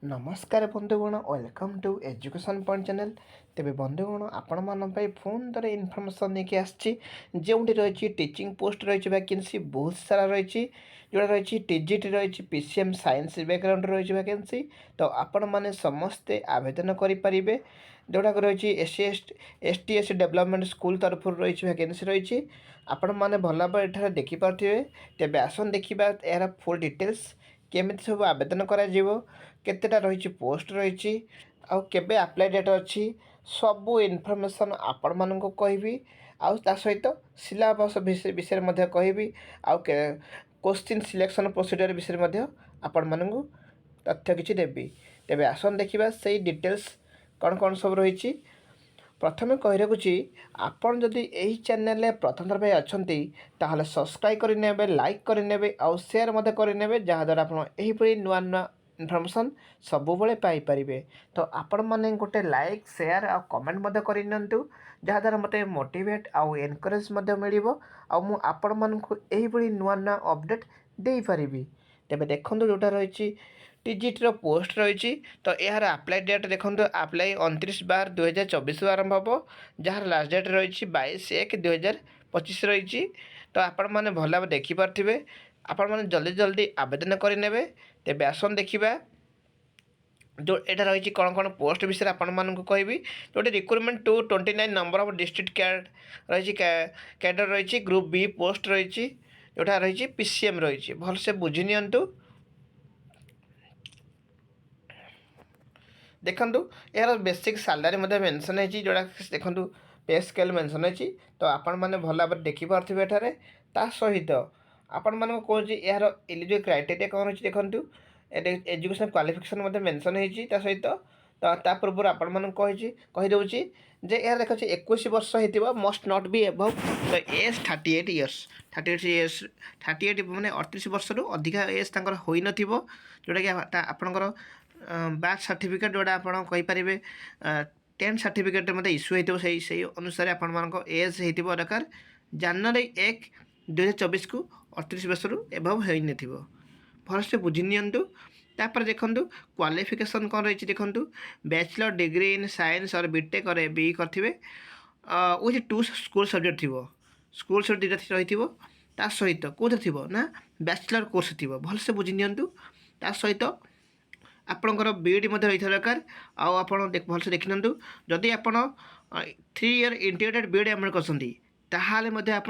नमस्कार बंधुगण welcome to education point channel. तेरे बंधुगण आपण मान फोन थे इनफर्मेशन नहीं आसी जो रही टीचिंग पोस्ट रही वैकेंसी बहुत सारा रही जोड़ा रही टीजीटी रही पीसीएम साइंस बैकग्राउंड रही वैकेंसी। तो आपण मैंने समस्ते आवेदन करें जोड़ा रही S T S development school तरफ रही वैकेंसी रही आपण मैंने भल भाव ये देखिपे। तेज आसन देखा यार फुल डिटेल्स केमिति सब आवेदन करा केतेटा रही पोस्ट रही आउ केबे अप्लाई डेट अच्छी सबू इनफर्मेशन आपण मानक कहबी आउ ता सहित सिलेबस विषय में कहबी आउ क्वेश्चन सिलेक्शन प्रोसीजर विषय में आपण मानक तथ्य किछि देबी। तेबे आसन देखिबा सेही डिटेल्स कौन कौन सब रही। प्रथमे कही रखुची आपन जदि यही चैनल प्रथम थर अच्छी ताहले सब्सक्राइब करने लाइक करने आउ शेयर मध्य करने जहाँद्वारा आपड़ी नुआ नुआ इनफर्मेशन सबुबले पाइपर। तो आपण मैंने गोटे लाइक शेयर आ कमेंट मध्य करनियंतु जहाँद्वारा मते मोटिवेट आउ एनकरेज मध्य मिलिबो आउ मु आपण मानकु एही नुआ नुआ अपडेट दे पारिबी। तेबे देखंतु जोटा रही टीजीटी पोस्ट रही तो यार अप्लाई डेट देखो अप्लाई 29/12/2024 आरंभ हम जार लास्ट डेट रही 22/1/2025 रही। तो आपण मैंने भल भाव देखिपे आपण मैंने जल्दी जल्दी आवेदन करें। तेज आसन देखा जो यहाँ रही कौन कौन पोस्ट विषय आपण मानक कहबी जो recruitment 229 number of district cadre रही कैडर रही ग्रुप बी पोस्ट रही जोटा रही पीसीएम रही भलसे बुझी नियंतु। देखंतु यार बेसिक सैलरी मेंशन है जोड़ा देखंतु पे स्केल मेंशन है। तो आपण मैंने भल भाव देखिपे एठारे ता सहित आपण मानक कौन यार एलिजिबल क्राइटेरिया कौन अच्छी देखंतु एजुकेशन क्वालिफिकेशन मेंशन है सहित। तो ता पूर्व आपण मानक कहीदे जे यार देखा 21 वर्ष होता must not be above the age 38 years 38 मैंने 38 वर्ष रु अधिका एज तंकर होई नथिबो जोटा कि आपनकर बार्थ सर्टिफिकेट जोड़ा आपड़ कहींपारे 10th सर्टिफिकेट मत इश्यू होता से अनुसार आपण मान एज हो दरकार जनवरी 1/2024 को 38 वर्ष रु एबव हो भलसे बुझी नियंतु। तापर देखंतु क्वालिफिकेशन कौन रही देखंतु बैचलर डिग्री इन साइंस और बीटेक और बी करथिबे विथ 2 स्कूल सब्जेक्ट थी स्कूल सब्जेक्ट रही ता सहित कौन थी ना बैचलर कोर्स थी भलसे बुझी नियंतु। ता सहित आपणकर बीईडी रही दरकार आप भलसे देखी नियंतु जदि आप 3 ईयर इंटीग्रेटेड बीईडी एम करते आप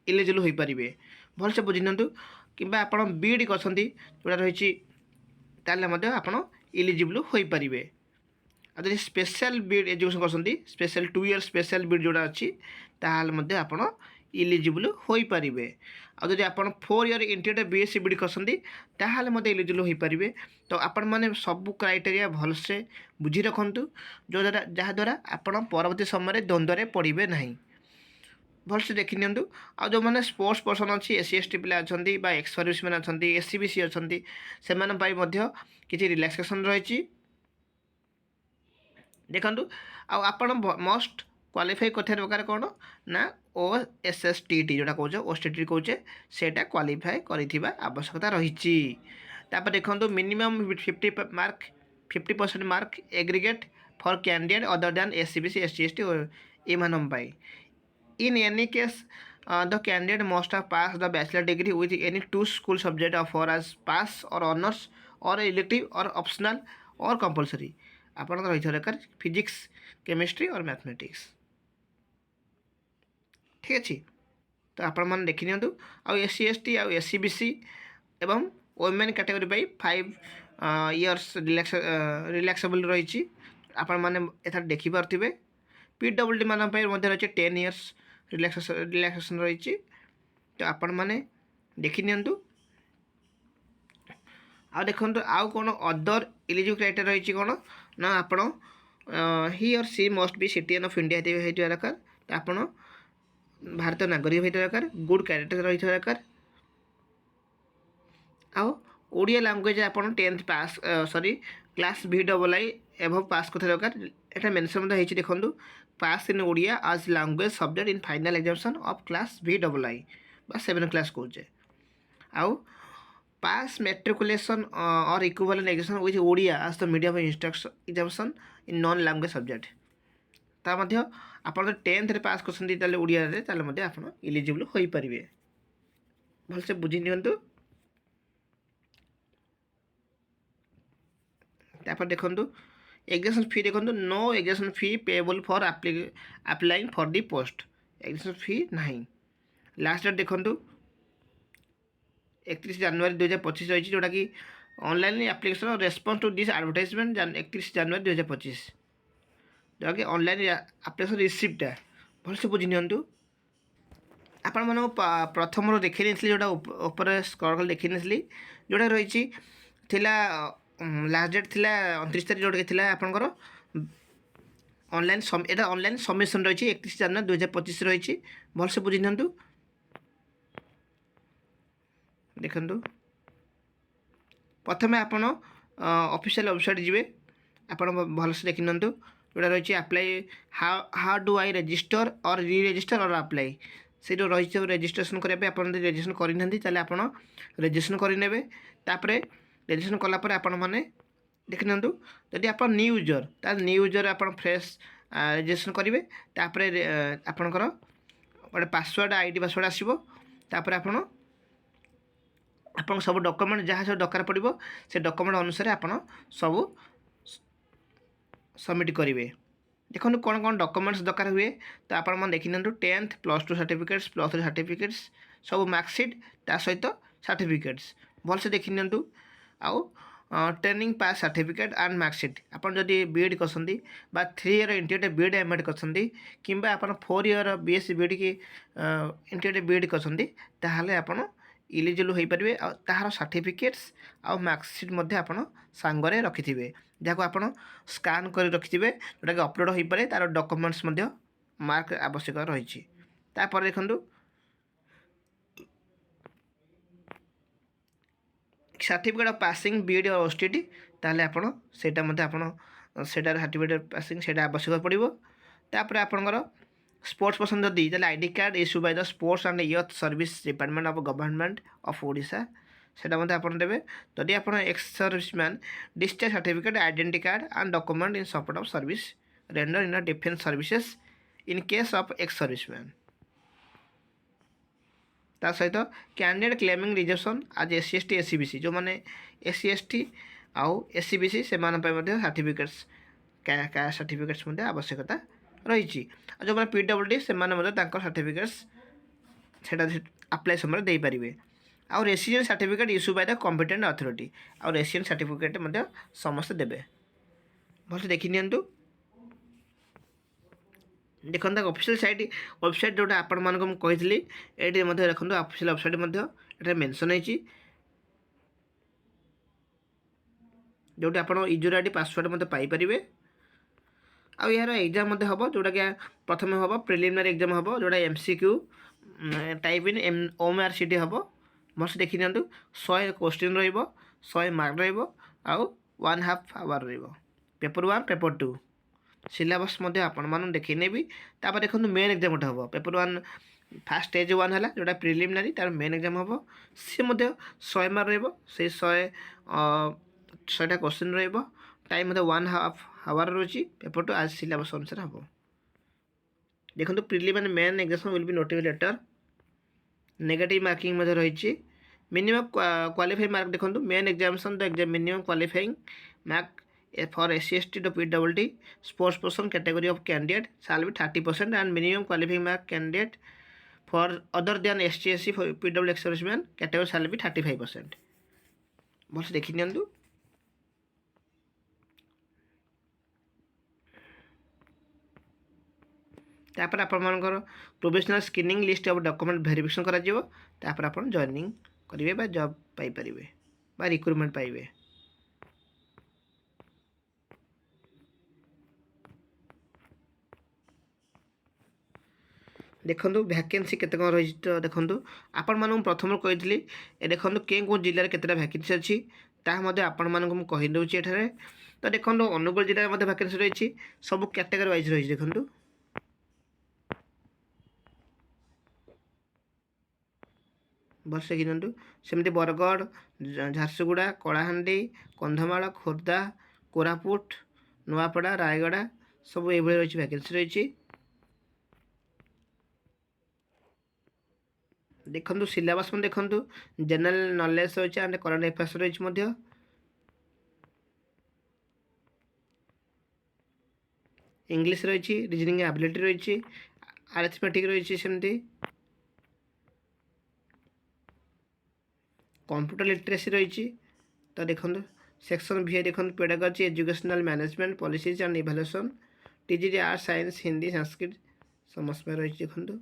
इलिजिबल हो पारे भलसे बुझी नियंतु कि आप बीईडी करते जोड़ा रही आप इलिजिबल हो पारे। जब स्पेशल बीईडी एजुकेशन करते स्पेशल 2 ईयर स्पेशल बीईडी जोड़ा अच्छी ताल आप इलिजिबल हो पारे। आदि आप 4 ईयर इंटीग्रेटेड बीएससी बीईडी करते ताल इलिजिबल हो पारे। तो आपण मैंने सबू क्राइटेरिया भलसे बुझी रखु जो जहाँद्वारा आपण परवर्ती समय द्वंद्व पड़े ना भलसे देखी नियंतु। आ जो मैंने स्पोर्ट्स पर्सन अच्छी एससी एसटी पिला अच्छा एक्स सर्विस मैन अच्छा एससीबीसी अच्छा से किसी रिलैक्सेशन रही देखु। आपण मस्ट क्वालिफाई कर दरकार कौन ना OSSTT जोटा कौचे OSTT कौचे सेटा क्वालिफाई कर आवश्यकता रही। तापर देखो minimum 50% mark aggregate for candidate other than SC BC ST ST एम पाई। In any case, the candidate must have passed the bachelor degree with any 2 school subject of or as pass or honors or elective or optional or compulsory। आपन रही दरकार physics chemistry और mathematics ठीक अच्छे। तो आपण मैंने देखी नियंतु आउ एससी एसटी आउ एससीबीसी एवं वुमेन कैटेगरी पाई 5 इयर्स रिलैक्सेबल रही आपण मैंने एथार देखी पार्थिबे। पीडब्ल्यूडी मान रही 10 इयर्स रिलैक्सेशन रही। तो आपण मैंने देखी नियंतु आ देखो आउ कौन अदर इलिजिबल क्राइटेरिया रही कौन ना आपण he or she must be citizen of India होता दरकार। तो आपण भारत नागरिक होता दरकार गुड कैरेक्टर रही दरकार आउ ओडिया लैंग्वेज आप 10th पास सॉरी क्लास VII एभव पास करते दरकार। यहाँ मेनसन होती देखो पास इन ओडिया आज language subject in final examination of class VII बा 7 क्लास कौचे आउ pass matriculation or equivalent examination with Odia as the medium of instruction examination in non-language subject ତା ମଧ୍ୟ ଆପଣ ଯଦି 10th ପାସ୍ କରୁଛନ୍ତି ତାହେଲେ ଓଡ଼ିଆରେ ତାହେଲେ ମଧ୍ୟ ଆପଣ ଇଲିଜିବୁଲ୍ ହୋଇପାରିବେ। ଭଲସେ ବୁଝି ନିଅନ୍ତୁ। ତାପରେ ଦେଖନ୍ତୁ ଏକ୍ଜାମିନେସନ୍ ଫି ଦେଖନ୍ତୁ no examination fee payable for applying for the post examination fee ନାହିଁ। लास्ट डेट देखନ୍ତୁ 31 ଜାନୁଆରୀ 2025 ରହିଛି ଯେଉଁଟାକି online application response to this advertisement 31 ଜାନୁଆରୀ 2025 ଯେଉଁଟାକି ଅନଲାଇନ୍ ଆପ୍ଲିକେସନ୍ ରିସିପ୍ଟଟା ଭଲସେ ବୁଝି ନିଅନ୍ତୁ। ଆପଣମାନଙ୍କୁ ପ୍ରଥମରୁ ଦେଖାଇ ନେଇଥିଲି ଯେଉଁଟା ଉପରେ ସ୍କ୍ରଲ୍ କରି ଦେଖାଇ ନେଇଥିଲି ଯେଉଁଟା ରହିଛି ଥିଲା ଲାଷ୍ଟ ଡେଟ୍ ଥିଲା 29 ତାରିଖ ଯେଉଁଟାକି ଥିଲା ଆପଣଙ୍କର ଅନଲାଇନ୍ ଏଇଟା ଅନଲାଇନ୍ ସବମିଶନ୍ ରହିଛି 31 ଜାନୁଆରୀ 2025 ରହିଛି। ଭଲସେ ବୁଝି ନିଅନ୍ତୁ। ଦେଖନ୍ତୁ ପ୍ରଥମେ ଆପଣ ଅଫିସିଆଲ୍ ୱେବସାଇଟ୍ ଯିବେ। ଆପଣ ଭଲସେ ଦେଖି ନିଅନ୍ତୁ ଯେଉଁଟା ରହିଛି apply how do I register or re register or apply ସେଇଟା ରହିଛି ରେଜିଷ୍ଟ୍ରେସନ୍ କରିବା ପାଇଁ। ଆପଣ ଯଦି ରେଜିଷ୍ଟ୍ରେସନ୍ କରିନାହାନ୍ତି ତାହେଲେ ଆପଣ ରେଜିଷ୍ଟ୍ରେସନ୍ କରିନେବେ। ତାପରେ ରେଜିଷ୍ଟ୍ରେସନ୍ କଲାପରେ ଆପଣମାନେ ଦେଖିନିଅନ୍ତୁ ଯଦି ଆପଣ ନ୍ୟୁ ୟୁଜର୍ ତାହେଲେ ନ୍ୟୁ ୟୁଜର୍ ଆପଣ ଫ୍ରେଶ୍ ରେଜିଷ୍ଟ୍ରେସନ୍ କରିବେ। ତାପରେ ଆପଣଙ୍କର ଗୋଟେ ପାସୱାର୍ଡ଼ ଆଇଡ଼ି ପାସୱାର୍ଡ଼ ଆସିବ। ତାପରେ ଆପଣ ସବୁ ଡକୁମେଣ୍ଟ ଯାହା ସବୁ ଦରକାର ପଡ଼ିବ ସେ ଡକୁମେଣ୍ଟ ଅନୁସାରେ ଆପଣ ସବୁ ସବମିଟ୍ କରିବେ। ଦେଖନ୍ତୁ କ'ଣ କ'ଣ ଡକୁମେଣ୍ଟସ୍ ଦରକାର ହୁଏ ତ ଆପଣମାନେ ଦେଖିନିଅନ୍ତୁ 10th +2 ସାର୍ଟିଫିକେଟ୍ସ +3 ସାର୍ଟିଫିକେଟ୍ସ ସବୁ ମାର୍କସିଟ୍ ତା ସହିତ ସାର୍ଟିଫିକେଟ୍ସ ଭଲସେ ଦେଖିନିଅନ୍ତୁ। ଆଉ training pass certificate and marksheet आप जदि बीएड करते 3 ईयर इंटीग्रेटेड बीएड एमएड करते कि आप 4 ईयर बीएससी बीएड की इंटीग्रेटेड बीएड करते आप इलिजिबल हो पारे। तार सर्टिफिकेट्स आउ मार्कशीट आप सांगरे रखिथे जहाँ आप स्कान कर रखिथे जोटा कि अपलोड हो पारे तार डॉक्यूमेंट्स मार्क आवश्यक रही। देखो सर्टिफिकेट ऑफ पासिंग बीएड और ओस्टीटी ताले आपण सेटा मध्ये आपण सेटा सर्टिफिकेट पासिंग सेटा आवश्यक पड़िबो। तापर आपनकर स्पोर्ट्स पर्सन जदि ताले ID card issue by the sports and youth service department of government of Odisha सेटा मध्ये आपण देबे। जदि आपण ex serviceman discharge certificate identity card and document in support of service render in defence services in case of ex serviceman ता सहित candidate claiming reservation आज SC ST SCBC जो मैंने एससी एसटी आउ एससीबीसी से सर्टिफिकेट्स कास्ट सर्टिफिकेट्स आवश्यकता रही। जो मैंने पीडब्ल्यूडी से सर्टिफिकेट्स से अप्लाई समय दे पारे। आउ resident certificate issue by the competent authority आउ रेसिडेंट सर्टिफिकेट समस्त देवे भलसे देखि नियंतु। देखो ऑफिशियल साइट वेबसाइट जोटा आपण मानक कही ये देखो ऑफिशियल वेबसाइट मेंशन है जोटा आप यूजर आईडी पासवर्ड मत पाइपर। आउ यार एग्जाम हम जोटा कि प्रथम हम प्रिलिमिनरी एग्जाम हम जोटा एमसीक्यू टाइप इन ओएमआरसीटी हम भलसे देखी नि 100 क्वेश्चन रो मार्क आउ 1/2 आवर पेपर 1 पेपर 2 सिलेबस आपण देखी नेबी। तापर देखो मेन एग्जाम गोटे हम पेपर 1 फास्ट स्टेज 1 है जोटा प्रिलिमिनरी तार मेन एग्जाम हम सी 100 मार्क से 100 क्वेश्चन टाइम 1/2 आवर रही पेपर 2 आज सिलेबस अनुसार हम देखो preliminary main exam will be notified later negative marking रही। मिनिमम क्वालिफाइंग मार्क देखो main examination the exam minimum qualifying mark for SC/ST to PWD sports person category of candidate shall be 30% and minimum qualifying mark candidate for other than SC/SC for PWD ex-serviceman category shall be 35%। भलसे देखि नियंतु। तापर आपनकर provisional screening list of document verification करा जिवो तापर आपन joining करिवे बा job पाई परिवे बा रिक्रूटमेंट पाइबे। देखो वैकेंसी केते कौन रही तो देखो आपण मानक प्रथम कही देखो कौ जिले केतटा वैकेंसी अच्छी आपण मानक कहीदे एठारे। तो देखो अनुगुल जिले में वैकेंसी रही सब कैटेगरी वाइज रही देखो ଭଲସେ ଘିନନ୍ତୁ। ସେମିତି ବରଗଡ଼, ଝାରସୁଗୁଡ଼ା, କଳାହାଣ୍ଡି, କନ୍ଧମାଳ, ଖୋର୍ଦ୍ଧା, କୋରାପୁଟ, ନୂଆପଡ଼ା, ରାୟଗଡ଼ା ସବୁ ଏଇଭଳି ରହିଛି, ଭ୍ୟାକେନ୍ସି ରହିଛି। ଦେଖନ୍ତୁ ସିଲାବସ୍ ମଧ୍ୟ ଦେଖନ୍ତୁ, ଜେନେରାଲ ନଲେଜ ରହିଛି ଆଣ୍ଡ କରେଣ୍ଟ ଆଫେୟାର୍ସ ରହିଛି ମଧ୍ୟ। ଇଂଲିଶ ରହିଛି, ରିଜନିଂ ଆବିଲିଟି ରହିଛି, ଆରିଥମେଟିକ୍ ରହିଛି, ସେମିତି କମ୍ପ୍ୟୁଟର ଲିଟରେସି ରହିଛି। ତ ଦେଖନ୍ତୁ ସେକ୍ସନ ଭି ଦେଖନ୍ତୁ, pedagogy, educational management, policies and evaluation, TGT art, science, Hindi, Sanskrit ସମସ୍ତ ରହିଛି। ଦେଖନ୍ତୁ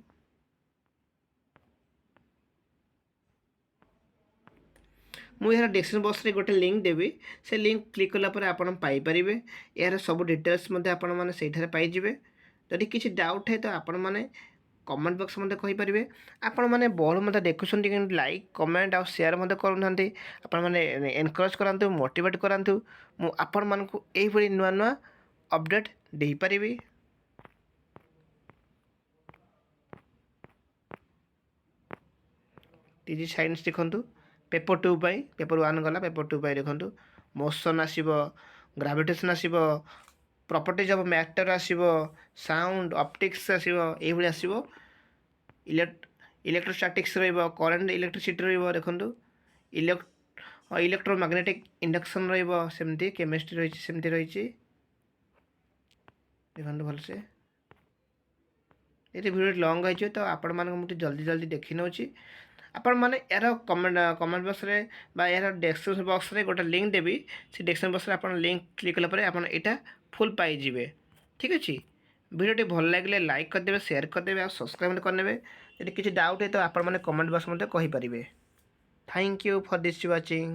ମୁଁ ଏହାର ଡେସ୍କ୍ରିପସନ୍ ବକ୍ସରେ ଗୋଟେ ଲିଙ୍କ୍ ଦେବି, ସେ ଲିଙ୍କ୍ କ୍ଲିକ୍ କଲା ପରେ ଆପଣ ପାଇପାରିବେ। ଏହାର ସବୁ ଡିଟେଲ୍ସ ମଧ୍ୟ ଆପଣମାନେ ସେଇଠାରେ ପାଇଯିବେ। ଯଦି କିଛି ଡାଉଟ୍ ଥାଏ ତ ଆପଣମାନେ କମେଣ୍ଟ ବକ୍ସ ମଧ୍ୟ କହିପାରିବେ। ଆପଣମାନେ ବହୁଳ ମଧ୍ୟ ଦେଖୁଛନ୍ତି କିନ୍ତୁ ଲାଇକ୍, କମେଣ୍ଟ ଆଉ ସେୟାର ମଧ୍ୟ କରୁନାହାନ୍ତି। ଆପଣମାନେ ଏନକରେଜ୍ କରାନ୍ତୁ, ମୋଟିଭେଟ୍ କରାନ୍ତୁ, ମୁଁ ଆପଣମାନଙ୍କୁ ଏଇଭଳି ନୂଆ ନୂଆ ଅପଡ଼େଟ୍ ଦେଇପାରିବି। ଟିଜି ସାଇନ୍ସ ଦେଖନ୍ତୁ, पेपर 2 ପାଇଁ, पेपर 1 ଗଲା, पेपर 2 ପାଇଁ ଦେଖନ୍ତୁ ମୋସନ୍ ଆସିବ, ଗ୍ରାଭିଟେସନ୍ ଆସିବ, ପ୍ରପର୍ଟିଜ୍ ଅଫ୍ ମ୍ୟାଟର ଆସିବ, ସାଉଣ୍ଡ ଅପଟିକ୍ସ ଆସିବ, ଏଇଭଳି ଆସିବ। ଇଲେକ୍ଟ୍ରୋଷ୍ଟାଟିକ୍ସ ରହିବ, କରେଣ୍ଟ ଇଲେକ୍ଟ୍ରିସିଟି ରହିବ, ଦେଖନ୍ତୁ ଇଲେକ୍ଟ୍ରୋମାଗ୍ନେଟିକ୍ ଇଣ୍ଡକ୍ସନ୍ ରହିବ, ସେମିତି କେମିଷ୍ଟ୍ରି ରହିଛି, ସେମିତି ରହିଛି। ଦେଖନ୍ତୁ ଭଲସେ, ଏଠି ଭିଡ଼ିଓ ଲଙ୍ଗ୍ ହେଇଯିବ ତ ଆପଣମାନଙ୍କୁ ମୁଁ ଟିକେ ଜଲ୍ଦି ଦେଖି ନେଉଛି। ଆପଣମାନେ ଏହାର କମେଣ୍ଟ ବକ୍ସରେ ବା ଏହାର ଡେସ୍କ୍ରିପସନ୍ ବକ୍ସରେ ଗୋଟେ ଲିଙ୍କ୍ ଦେବି, ସେ ଡେସ୍କ୍ରିପସନ୍ ବକ୍ସରେ ଆପଣ ଲିଙ୍କ୍ କ୍ଲିକ୍ କଲା ପରେ ଆପଣ ଏଇଟା ଫୁଲ୍ ପାଇଯିବେ। ଠିକ୍ ଅଛି, ଭିଡ଼ିଓଟି ଭଲ ଲାଗିଲେ ଲାଇକ୍ କରିଦେବେ, ସେୟାର କରିଦେବେ ଆଉ ସବସ୍କ୍ରାଇବ୍ କରିନେବେ। ଯଦି କିଛି ଡାଉଟ୍ ହୁଏ ତ ଆପଣମାନେ କମେଣ୍ଟ ବକ୍ସ ମଧ୍ୟ କହିପାରିବେ। Thank you for this watching.